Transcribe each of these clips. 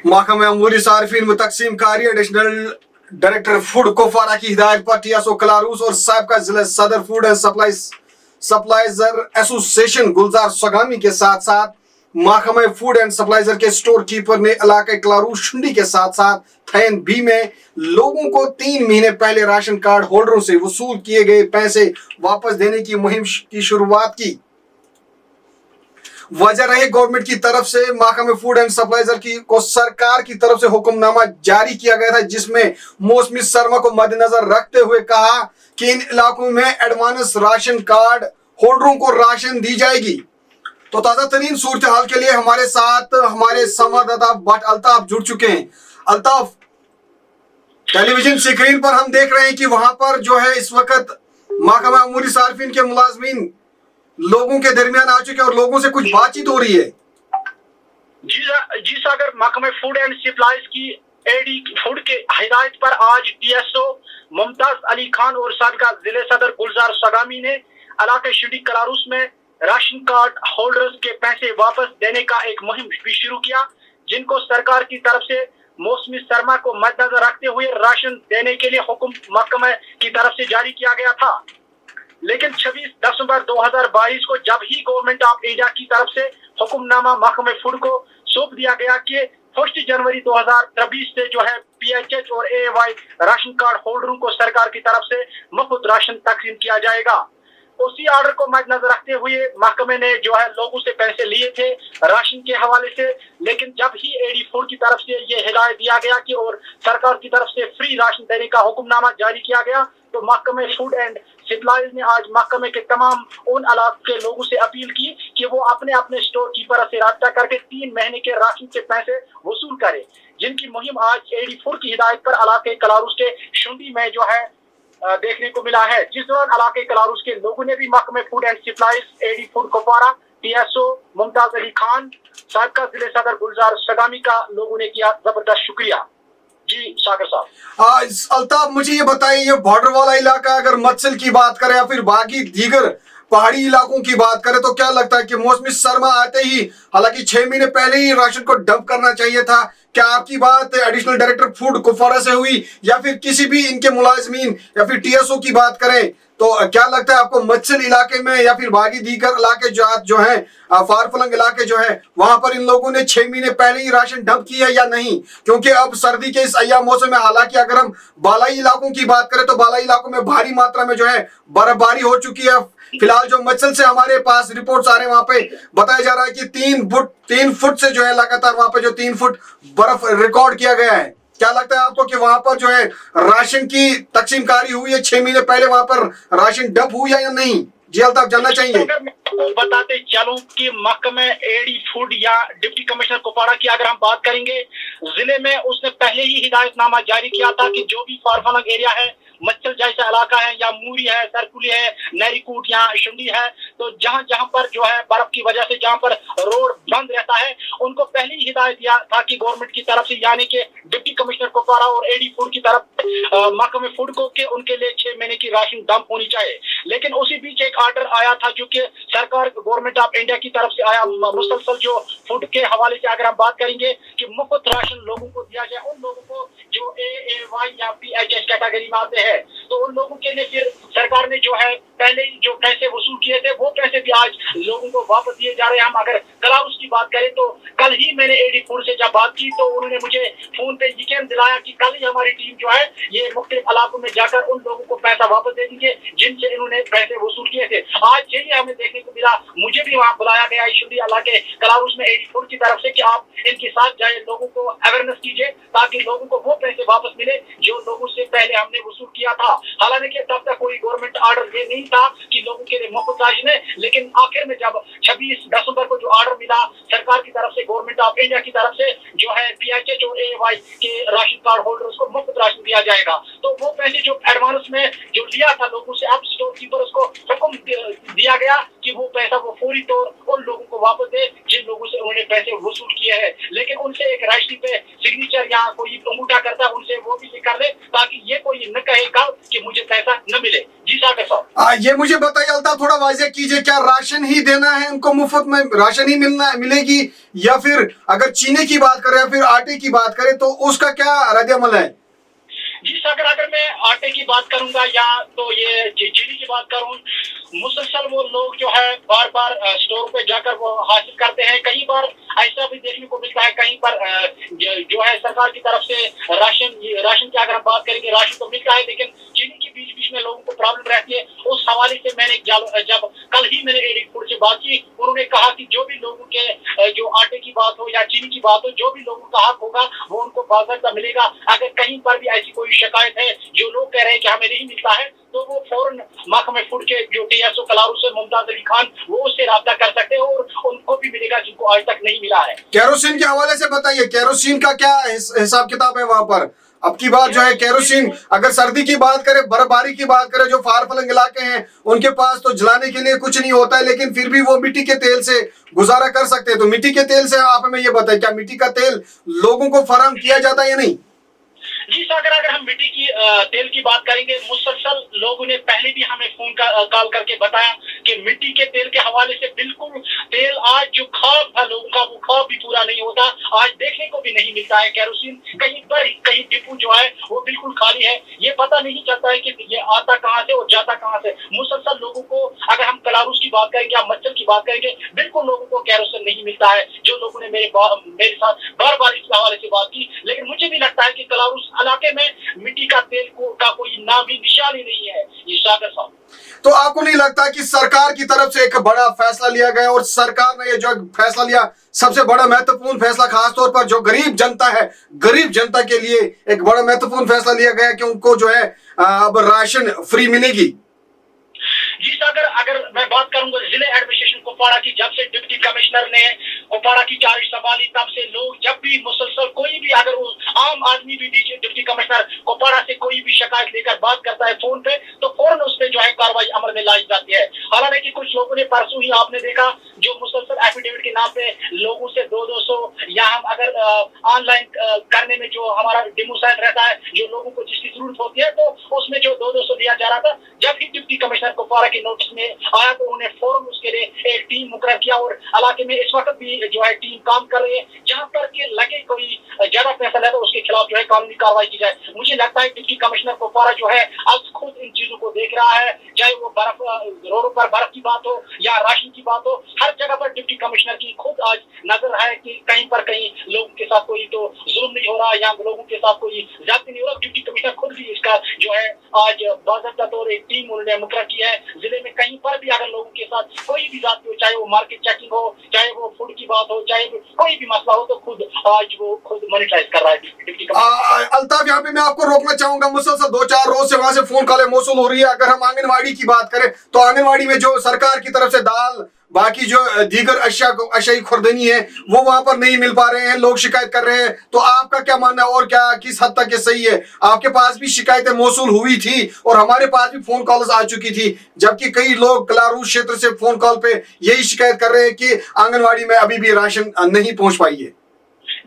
महकमे अमूरी सार्फिन व तकसीम कारी एडिशनल डायरेक्टर फूड कुपवारा की हिदायत पर टीएसओ कलारूस और साहिबका जिला सदर फूड एंड सप्लाइजर एसोसिएशन गुलजार सगामी के साथ साथ महकमे फूड एंड सप्लाइजर के स्टोर कीपर ने इलाके कलारूस शुंडी के साथ साथ थैन बी में लोगों को 3 महीने पहले राशन कार्ड होल्डरों से वसूल किए गए पैसे वापस देने की मुहिम की शुरुआत की। वजह रहे गवर्नमेंट की तरफ से महकमे फूड एंड सप्लाइजर को सरकार की तरफ से हुक्मनामा जारी किया गया था, जिसमें मौसमी सरमा को मद्देनजर रखते हुए कहा कि इन इलाकों में एडवांस राशन कार्ड होल्डरों को राशन दी जाएगी। तो ताजा तरीन सूरत हाल के लिए हमारे साथ हमारे संवाददाता भट्ट अल्ताफ जुड़ चुके हैं। अल्ताफ, टेलीविजन स्क्रीन पर हम देख रहे हैं कि वहां पर जो है इस वक्त महकमा अमूरी सार्फिन के मुलाजमीन लोगों के दरमियान आ चुके हैं और लोगों से कुछ बातचीत हो रही है। जी सागर, महकमे फूड एंड सप्लाईज की एडी फूड के हिदायत पर आज टीएसओ मुमताज अली खान और साबिका जिले सदर गुलजार सगामी ने इलाके शुंडी कलारूस में राशन कार्ड होल्डर्स के पैसे वापस देने का एक मुहिम भी शुरू किया, जिनको सरकार की तरफ से मौसमी सरमा को मद्देनजर रखते हुए राशन देने के लिए हुक्म महकमे की तरफ से जारी किया गया था। लेकिन 26 दिसंबर 2022 को जब ही गवर्नमेंट ऑफ इंडिया की तरफ से हुक्मनामा महकमे फूड को सौंप दिया गया कि 1 जनवरी 2023 से जो है पीएचएच और एवाई राशन कार्ड होल्डरों को सरकार की तरफ से मुफ्त राशन तकसीम किया जाएगा, उसी ऑर्डर को मद्देनजर रखते हुए महकमे ने जो है लोगों से पैसे लिए थे राशन के हवाले से। लेकिन जब ही एडी फूड की तरफ से ये हिदायत दिया गया कि और सरकार की तरफ से फ्री राशन देने का हुक्मनामा जारी किया गया, तो महकमे फूड एंड सप्लाईज ने आज महकमे के तमाम उन इलाके के लोगों से अपील की कि वो अपने अपने स्टोर कीपर से राब्ता करके 3 महीने के राशन के पैसे वसूल करें, जिनकी मुहिम आज एडी फूड की हिदायत पर इलाके कलारूस के शुंडी में जो है देखने को मिला है। जिस दौरान इलाके कलारूस के लोगों ने भी महकमे food and supplies AD food Kupwara TSO Mumtaz Ali Khan साबिका जिले सदर गुलजार सगामी का लोगों ने किया जबरदस्त शुक्रिया। जी सागर साहब। अल्ताफ, मुझे ये बताइए, ये बॉर्डर वाला इलाका अगर मत्सल की बात करें या फिर बाकी दीगर पहाड़ी इलाकों की बात करें, तो क्या लगता है कि मौसमी सरमा आते ही, हालांकि 6 महीने पहले ही राशन को डंप करना चाहिए था, क्या आपकी बात एडिशनल डायरेक्टर फूड कुपवारा से हुई या फिर किसी भी इनके मुलाजमीन या फिर टीएसओ की बात करें, तो क्या लगता है आपको मत्सल इलाके में या फिर बागी दीगर इलाके जो है फारफलंग इलाके जो है वहां पर इन लोगों ने 6 महीने पहले ही राशन डंप किया या नहीं? क्योंकि अब सर्दी के इस अय्याम मौसम में, हालांकि अगर हम बालाई इलाकों की बात करें तो बालाई इलाकों में भारी मात्रा में जो है बर्फबारी हो चुकी है। फिलहाल जो मत्सल से हमारे पास रिपोर्ट्स आ रहे हैं, वहां पे बताया जा रहा है कि 3 फुट से जो है लगातार वहां पे जो 3 फुट बर्फ रिकॉर्ड किया गया है। क्या लगता है आपको कि वहां पर जो है राशन की तकसीमकारी हुई है, 6 महीने पहले वहां पर राशन डंप हुआ या नहीं? जी अल्ताफ, जानना चाहेंगे। बताते चलूं कि महकमे एडी फूड या डिप्टी कमिश्नर कुपवारा की अगर हम बात करेंगे, जिले में उसने पहले ही हिदायतनामा जारी किया था कि जो भी फारफलंग एरिया है, मच्छल जैसा इलाका है या मूरी है, सरकुली है, नरीकूट या शुंडी है, तो जहां जहां पर जो है बर्फ की वजह से जहां पर रोड बंद रहता है, उनको पहले ही हिदायत दिया था कि गवर्नमेंट की तरफ से, यानी कि डिप्टी कमिश्नर कुपवारा और एडी फूड की तरफ महकमे फूड को कि उनके लिए 6 महीने की राशन डंप होनी चाहिए। लेकिन उसी बीच एक ऑर्डर आया था जो कि सरकार गवर्नमेंट ऑफ इंडिया की तरफ से आया, मुसलसल जो फूड के हवाले से अगर हम बात करेंगे कि मुफ्त राशन लोगों को दिया जाए, उन लोगों को जो एवाई या पीएचएच कैटेगरी में आते हैं, तो उन लोगों के लिए फिर सरकार ने जो है पहले ही जो पैसे वसूल किए थे वो पैसे भी आज लोगों को वापस दिए जा रहे हैं। हम अगर कलारूस की बात करें तो कल ही मैंने एडी फूड से जब बात की तो उन्होंने मुझे फोन पे यकीन दिलाया कि कल ही हमारी टीम जो है ये मुख्तलिफ इलाकों में जाकर उन लोगों को पैसा वापस दे देंगे जिनसे इन्होंने पैसे वसूल किए थे। आज यही हमें देखने को मिला, मुझे भी वहाँ बुलाया गया शुंडी इलाके कलारूस में एडी फूड की तरफ से कि आप इनके साथ जाए, लोगों को अवेयरनेस कीजिए ताकि लोगों को वो पैसे वापस मिले जो लोगों से पहले हमने वसूल किया था। हालांकि तब तक कोई गवर्नमेंट ऑर्डर ये नहीं था कि लोगों के लिए मुफ्त राशन है, लेकिन आखिर में जब 26 दिसंबर को जो ऑर्डर मिला सरकार की तरफ से, गवर्नमेंट ऑफ इंडिया की तरफ से, जो है पीएचएच और एवाई के राशन कार्ड होल्डर्स को मुफ्त राशन दिया जाएगा, तो वो पैसे जो एडवांस में जो लिया था लोगों से, अब स्टोर कीपर्स को हुक्म दिया गया कि कि वो पैसा वो फौरी तौर उन लोगों को वापस दे जिन लोगों से उन्होंने पैसे वसूल किए हैं, लेकिन उनसे एक रजिस्ट्री पे सिग्नेचर या कोई अंगूठा करता है उनसे वो भी कर ले, ताकि ये कोई न कहे कल कि मुझे पैसा न मिले। जी सागर साहब, ये मुझे बताइए अल्ताफ, थोड़ा वाज़ेह कीजिए, क्या राशन ही देना है इनको, मुफ्त में राशन ही मिलेगी, या फिर अगर चीनी की बात करें या फिर आटे की बात करें तो उसका क्या रद्द-ए-अमल है? जी सागर, अगर मैं आटे की बात करूंगा या तो ये चीनी की बात करूं, मुसलसल वो लोग जो है बार बार स्टोर पे जाकर वो हासिल करते हैं। कई बार ऐसा भी देखने को मिलता है, कहीं पर जो है सरकार की तरफ से राशन की अगर हम बात करेंगे, राशन तो मिलता है, लेकिन चीनी की बीच बीच में लोगों को प्रॉब्लम रहती है। उस हवाले से मैंने जब कल ही मैंने एडी फूड से बात की, उन्होंने कहा कि जो भी लोगों के जो आटे की बात हो या चीनी की बात हो, जो भी लोगों का हक होगा वो उनको बाकायदा मिलेगा। अगर कहीं पर भी ऐसी कोई शिकायत है, जो लोग कह रहे हैं कि हमें नहीं मिलता है, तो वो फौरन महकमे फूड के जो टीएसओ कलारू से मुमताज अली खान, वो उससे राब्ता कर सकते हैं और उनको भी मिलेगा जिनको आज तक नहीं मिला है। केरोसिन के हवाले से बताइए, केरोसिन का क्या हिसाब किताब है वहां पर? अब की बात जो है केरोसिन, अगर सर्दी की बात करें, बर्फबारी की बात करें, जो फार फलंग इलाके हैं उनके पास तो जलाने के लिए कुछ नहीं होता है, लेकिन फिर भी वो मिट्टी के तेल से गुजारा कर सकते हैं। तो मिट्टी के तेल से आप हमें ये बताइए, क्या मिट्टी का तेल लोगों को फराहम किया जाता है या नहीं? जी सागर, अगर हम मिट्टी की तेल की बात करेंगे, मुसलसल लोगों ने पहले भी हमें फोन कॉल करके बताया कि मिट्टी के तेल के हवाले से बिल्कुल तेल आज जो ख्वाब था लोगों का, वो ख्वाब भी पूरा नहीं होता। आज देखने को भी नहीं मिलता है केरोसिन, कहीं डिपो जो है वो बिल्कुल खाली है। ये पता नहीं चलता है कि ये आता कहाँ से और जाता कहाँ से। मुसलसल लोगों को, अगर हम कलारूस की बात करेंगे या मच्छर की बात करेंगे, बिल्कुल लोगों को केरोसिन नहीं मिलता है। जो लोगों ने मेरे साथ बार बार इस हवाले से बात की, लेकिन मुझे भी लगता है कि कलारूस इलाके में मिट्टी का तेल का कोई नाम भी निशान ही नहीं है। ये सागर साहब, तो आपको नहीं लगता कि सरकार की तरफ से एक बड़ा फैसला लिया गया, और सरकार ने ये जो फैसला लिया, सबसे बड़ा महत्वपूर्ण फैसला, खासतौर पर जो गरीब जनता है, गरीब जनता के लिए एक बड़ा महत्वपूर्ण फैसला लिया गया कि उनको जो है अब राशन फ्री मिलेगी? जी सागर, अगर मैं बात करूंगा जिले एडमिनिस्ट्रेशन कुपवाड़ा की, जब से डिप्टी कमिश्नर ने कुपवाड़ा की चार्ज संभाली, तब से लोग जब भी मुसलसल कोई भी, अगर आम आदमी भी डिप्टी कमिश्नर कुपवाड़ा से कोई भी शिकायत लेकर बात करता है फोन पे, तो फौरन उस पर जो है कार्रवाई अमल में लाई जाती है। हालांकि कुछ लोगों ने परसों ही आपने देखा, जो मुसलसल एफिडेविट के नाम पे लोगों से 200 या हम अगर ऑनलाइन करने में जो हमारा डेमो साइट रहता है, जो लोगों को जिसकी जरूरत होती है, तो उसमें जो 200 लिया जा रहा था, जब ही डिप्टी कमिश्नर कुपवाड़ा के नोटिस में आया तो उन्होंने फौरन उसके लिए एक टीम मुकर्रर किया, और इलाके में इस वक्त भी जो है टीम काम कर रही है। जहां पर के लगे कोई ज्यादा पैसा है तो उसके खिलाफ जो है कानूनी कार्रवाई की जाए। मुझे लगता है डिप्टी कमिश्नर कुपवाड़ा जो है आज खुद इन चीजों को देख रहा है, चाहे वो रोडों पर बर्फ की बात हो या राशन की बात हो, हर जगह पर डिप्टी कमिश्नर की खुद आज नजर है कि कहीं पर कहीं लोगों के साथ कोई तो जुल्म नहीं हो रहा या लोगों के साथ कोई ज्यादती नहीं हो रहा। डिप्टी कमिश्नर खुद भी इसका जो है आज बाकायदा तौर एक टीम उन्होंने मुकर्रर की है। जिले में कहीं पर भी अगर लोगों के साथ कोई भी जाती हो, चाहे वो मार्केट चेकिंग हो, चाहे वो फूड की बात हो, चाहे कोई भी मसला हो, तो खुद आज वो खुद मॉनिटराइज कर रहा है डिप्टी कमिश्नर। अल्ताफ, यहाँ पे मैं आपको रोकना चाहूंगा, मुसलसल 2-4 रोज से वहां से फोन कॉलें मौसूल हो रही है। अगर हम आंगनवाड़ी की बात करें तो आंगनवाड़ी में जो सरकार की तरफ से दाल, बाकी जो दीगर अशियाई खुर्दनी है, वो वहां पर नहीं मिल पा रहे हैं, लोग शिकायत कर रहे हैं। तो आपका क्या मानना है, और क्या किस हद तक ये सही है? आपके पास भी शिकायतें मौसूल हुई थी और हमारे पास भी फोन कॉल्स आ चुकी थी, जबकि कई लोग कलारूस क्षेत्र से फोन कॉल पे यही शिकायत कर रहे हैं कि आंगनवाड़ी में अभी भी राशन नहीं पहुंच पाई है।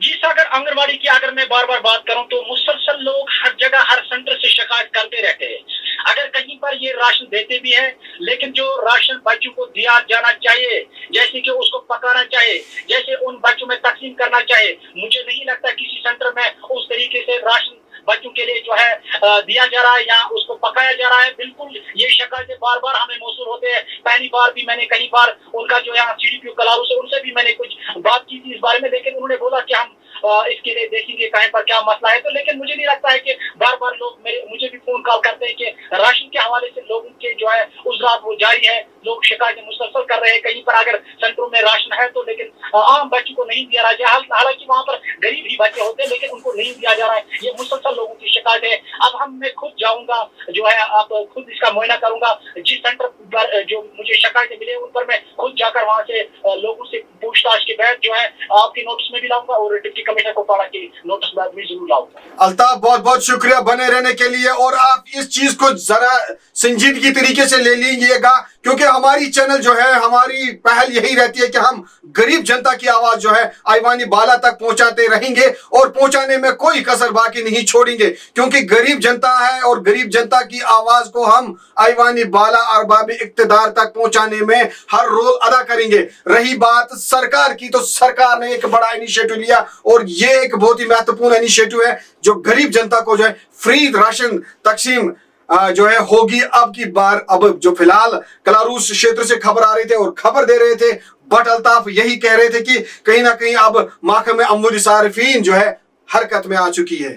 जी सागर, आंगनबाड़ी की अगर मैं बार बार बात करूं तो मुसलसल लोग हर जगह हर सेंटर से शिकायत करते रहते हैं। अगर कहीं पर ये राशन देते भी हैं, लेकिन जो राशन बच्चों को दिया जाना चाहिए, जैसे कि उसको पकाना चाहिए, जैसे उन बच्चों में तकसीम करना चाहिए, मुझे नहीं लगता किसी सेंटर में उस तरीके से राशन बच्चों के लिए जो है दिया जा रहा है या उसको पकाया जा रहा है। बिल्कुल ये शिकायतें बार बार हमें मौसूल होते हैं। पहली बार भी मैंने कई बार उनका जो यहाँ CDPO कलारू से उनसे भी मैंने कुछ बात की थी इस बारे में, लेकिन उन्होंने बोला कि हम इसके लिए देखेंगे कहीं पर क्या मसला है। तो लेकिन मुझे नहीं लगता है कि बार बार लोग मुझे भी फोन कॉल करते हैं कि राशन के हवाले से लोगों के जो है उजरात वो जारी है, लोग शिकायतें मुसलसल कर रहे हैं। कहीं पर अगर सेंटरों में राशन है तो लेकिन आम बच्चों को नहीं दिया जा रहा है, हालांकि वहाँ पर गरीब ही बच्चे होते हैं, लेकिन उनको नहीं दिया जा रहा है। ये मुसलसल लोगों की शिकायत है। अब मैं खुद जाऊंगा, जो है आप खुद इसका मुआयना करूंगा, जिस सेंटर पर जो मुझे शिकायतें मिले उन पर मैं खुद जाकर वहाँ से लोगों से पूछताछ के बाद जो है आपके नोटिस में भी लाऊंगा और डिप्टी कमिश्नर कुपवाड़ा के नोटिस में भी जरूर लाऊंगा। अल्ताफ, बहुत बहुत शुक्रिया बने रहने के लिए, और आप इस चीज को जरा संजीदगी तरीके से ले लीजिएगा, क्योंकि हमारी चैनल जो है, हमारी पहल यही रहती है कि हम गरीब जनता की आवाज जो है आईवानी बाला तक पहुंचाते रहेंगे और पहुंचाने में कोई कसर बाकी नहीं छोड़ेंगे, क्योंकि गरीब जनता है और गरीब जनता की आवाज को हम आईवानी बाला अरबाब इक्तदार तक पहुंचाने में हर रोल अदा करेंगे। रही बात सरकार की, तो सरकार ने एक बड़ा इनिशिएटिव लिया और ये एक बहुत ही महत्वपूर्ण इनिशिएटिव है जो गरीब जनता को जो है फ्री राशन तकसीम जो है होगी अब की बार। अब जो फिलहाल कलारूस क्षेत्र से खबर आ रहे थे और खबर दे रहे थे, बट अल्ताफ यही कह रहे थे कि कहीं ना कहीं अब महकमे अमूरी सारिफीन जो है हरकत में आ चुकी है।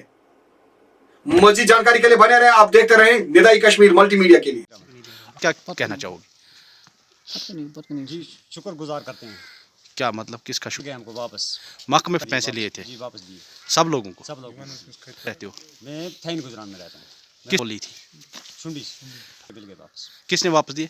मजीद जानकारी के लिए बने रहे, आप देखते रहे निदाई कश्मीर मल्टीमीडिया के लिए। क्या कहना चाहोगे? जी शुक्रगुजार करते हैं। क्या मतलब किसका शुक्र? हमको वापस महकमे में पैसे लिए थे जी वापस दिए सब लोगों को? सब लोग। रहते हो? मैं थैन गुजरान में रहता हूँ। किस बोली थी? शुंडी बिल गए वापस किसने वापस दिए?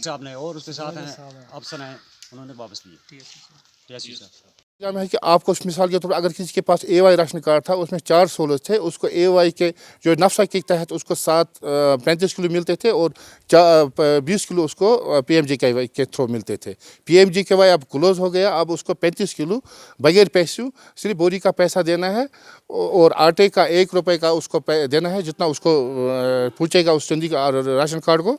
साहब ने और उसके साथ हैं अफसर हैं, उन्होंने वापस दिए। टीएसपी साहब है कि आपको मिसाल के तौर पर अगर किसी के पास एवाई राशन कार्ड था, उसमें 4 सहूलत थे, उसको एवाई के जो नफसा के तहत उसको 35 किलो मिलते थे और 20 किलो उसको PMJKY के थ्रू मिलते थे। PMJKY अब क्लोज हो गया, अब उसको 35 किलो बगैर पैसे सिर्फ बोरी का पैसा देना है और आटे का 1 रुपये का उसको देना है जितना उसको पूछेगा उस चंदी का राशन कार्ड को,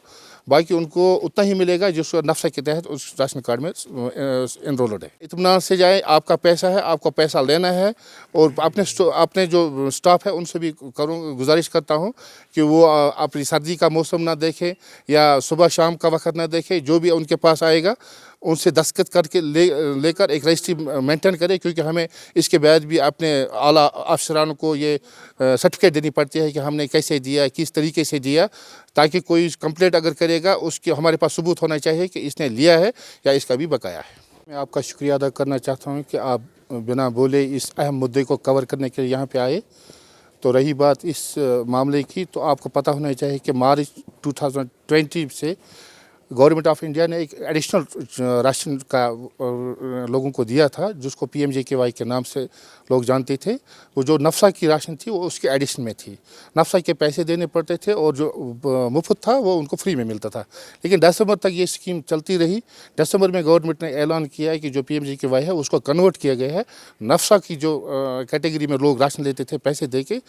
बाकी उनको उतना ही मिलेगा जो नफसा के तहत उस राशन कार्ड में इनरोल्ड है। इत्मीनान से जाए, आपका पैसा है, आपको पैसा लेना है और अपने जो स्टाफ है उनसे भी गुजारिश करता हूँ कि वो अपनी सर्दी का मौसम ना देखें या सुबह शाम का वक्त ना देखें, जो भी उनके पास आएगा उनसे दस्तखत करके लेकर एक रजिस्ट्री मेंटेन करें, क्योंकि हमें इसके बाद भी अपने आला अफसरान को ये सर्टिफिकेट देनी पड़ती है कि हमने कैसे दिया, किस तरीके से दिया, ताकि कोई कंप्लेंट अगर करेगा उसके हमारे पास सबूत होना चाहिए कि इसने लिया है या इसका भी बकाया है। मैं आपका शुक्रिया अदा करना चाहता हूँ कि आप बिना बोले इस अहम मुद्दे को कवर करने के लिए यहाँ पे आए। तो रही बात इस मामले की, तो आपको पता होना चाहिए कि मार्च 2020 से गवर्नमेंट ऑफ इंडिया ने एक एडिशनल राशन का लोगों को दिया था, जिसको PMJKY के नाम से लोग जानते थे। वो जो नफसा की राशन थी वो उसके एडिशन में थी, नफसा के पैसे देने पड़ते थे और जो मुफ्त था वो उनको फ्री में मिलता था। लेकिन दिसंबर तक ये स्कीम चलती रही। दिसंबर में गवर्नमेंट ने ऐलान किया कि जो PMJKY है उसको कन्वर्ट किया गया है नफसा की जो कैटेगरी में लोग राशन लेते थे पैसे दे के,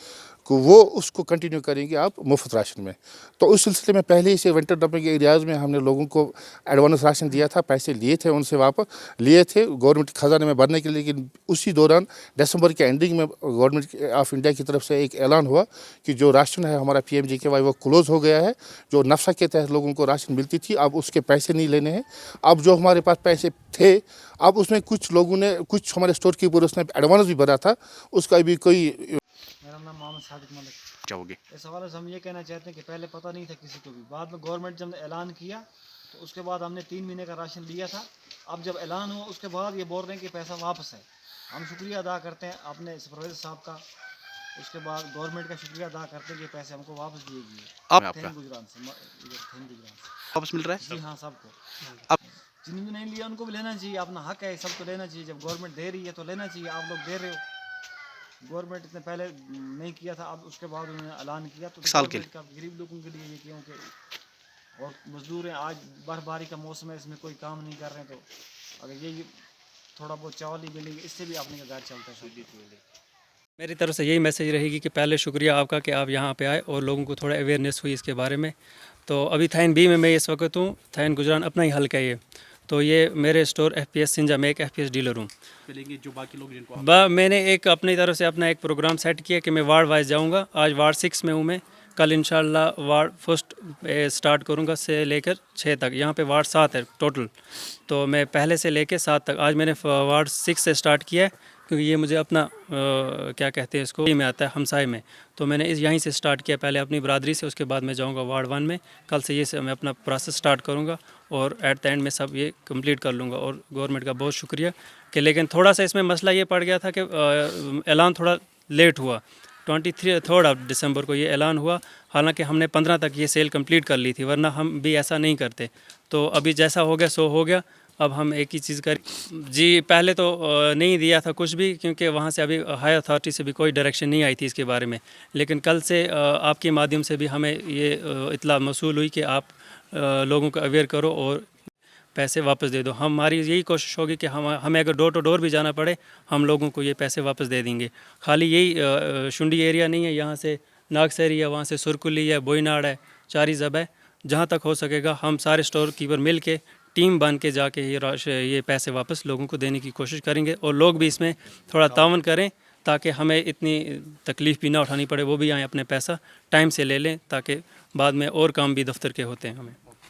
वो उसको कंटिन्यू करेंगे आप मुफ्त राशन में। तो उस सिलसिले में पहले ही से विंटर डंपिंग एरियाज़ में हमने लोगों को एडवांस राशन दिया था, पैसे लिए थे उनसे, वापस लिए थे गवर्नमेंट खजाने में भरने के लिए। लेकिन उसी दौरान दिसंबर के एंडिंग में गवर्नमेंट ऑफ इंडिया की तरफ से एक ऐलान हुआ कि जो राशन है हमारा PMJKY वो क्लोज़ हो गया है। जो नफसा के तहत लोगों को राशन मिलती थी अब उसके पैसे नहीं लेने हैं। अब जो हमारे पास पैसे थे, अब उसमें कुछ लोगों ने, कुछ हमारे स्टोर कीपर उसने एडवांस भी भरा था, उसका भी कोई। मेरा नाम मोहम्मद सादिक मलिक। चाहोगे? इस हवाले से हम ये कहना चाहते हैं कि पहले पता नहीं था किसी को भी, बाद में गवर्नमेंट जब ऐलान किया तो उसके बाद हमने 3 महीने का राशन लिया था। अब जब ऐलान हुआ उसके बाद ये बोल रहे हैं कि पैसा वापस है। हम शुक्रिया अदा करते हैं अपने सुपरवाइजर साहब का, उसके बाद गवर्नमेंट का शुक्रिया अदा करते हैं कि पैसे हमको वापस दिए गए। अब आपका गुजरान से वापस मिल रहा है? जी हाँ, सबको। अब जिन्होंने नहीं लिया उनको भी लेना चाहिए, अपना हक है, सबको लेना चाहिए। जब गवर्नमेंट दे रही है तो लेना चाहिए। आप लोग दे रहे हो, गवर्नमेंट इतने पहले नहीं किया था, अब उसके बाद उन्होंने ऐलान किया तो साल के का गरीब लोगों के लिए ये, क्योंकि और मजदूर हैं, आज बर्फबारी का मौसम है, इसमें कोई काम नहीं कर रहे हैं, तो अगर ये थोड़ा बहुत चावल ही मिलेगी इससे भी अपने का घर चलता है। मेरी तरफ से यही मैसेज रहेगी कि पहले शुक्रिया आपका कि आप यहाँ पे आए और लोगों को थोड़ा अवेयरनेस हुई इसके बारे में। तो अभी थैन B में मैं इस वक्त हूँ, थैन गुजरान अपना ही हल्का है ये। तो ये मेरे स्टोर FPS सिंजा में एक FPS डीलर हूँ। जो बाकी लोग जिनको मैंने एक अपनी तरफ से अपना एक प्रोग्राम सेट किया कि मैं वार्ड वाइज जाऊँगा। आज वार्ड 6 में हूँ मैं, कल इंशाल्लाह वार्ड 1 स्टार्ट करूँगा से लेकर 6 तक। यहाँ पे वार्ड 7 है टोटल, तो मैं पहले से लेकर 7 तक आज मैंने वार्ड 6 से स्टार्ट किया है, क्योंकि ये मुझे अपना क्या कहते हैं इसको में आता है, हमसाए में। तो मैंने यहीं से स्टार्ट किया, पहले अपनी बरादरी से, उसके बाद मैं जाऊंगा वार्ड 1 में। कल से ये से मैं अपना प्रोसेस स्टार्ट करूंगा और एट द एंड में सब ये कंप्लीट कर लूँगा। और गवर्नमेंट का बहुत शुक्रिया कि, लेकिन थोड़ा सा इसमें मसला ये पड़ गया था कि ऐलान थोड़ा लेट हुआ। 23 दिसंबर को ये ऐलान हुआ, हालांकि हमने 15 तक ये सेल कंप्लीट कर ली थी, वरना हम भी ऐसा नहीं करते। तो अभी जैसा हो गया सो हो गया। अब हम एक ही चीज़ कर जी, पहले तो नहीं दिया था कुछ भी, क्योंकि वहाँ से अभी हाई अथॉरिटी से भी कोई डायरेक्शन नहीं आई थी इसके बारे में। लेकिन कल से आपके माध्यम से भी हमें ये इत्तला मौसूल हुई कि आप लोगों को अवेयर करो और पैसे वापस दे दो। हमारी यही कोशिश होगी कि हमें अगर डोर टू डोर भी जाना पड़े हम लोगों को ये पैसे वापस दे देंगे। खाली यही शुंडी एरिया नहीं है, यहाँ से नागसरी है, वहाँ से सुरकुली है, बोईनाड़ है, चारी जब है, जहाँ तक हो सकेगा हम सारे स्टोर कीपर मिल के टीम बन के जाके ये पैसे वापस लोगों को देने की कोशिश करेंगे और लोग भी इसमें थोड़ा तावन करें ताकि हमें इतनी तकलीफ़ भी ना उठानी पड़े, वो भी आएँ अपने पैसा टाइम से ले लें ताकि बाद में और काम भी दफ्तर के होते हैं हमें।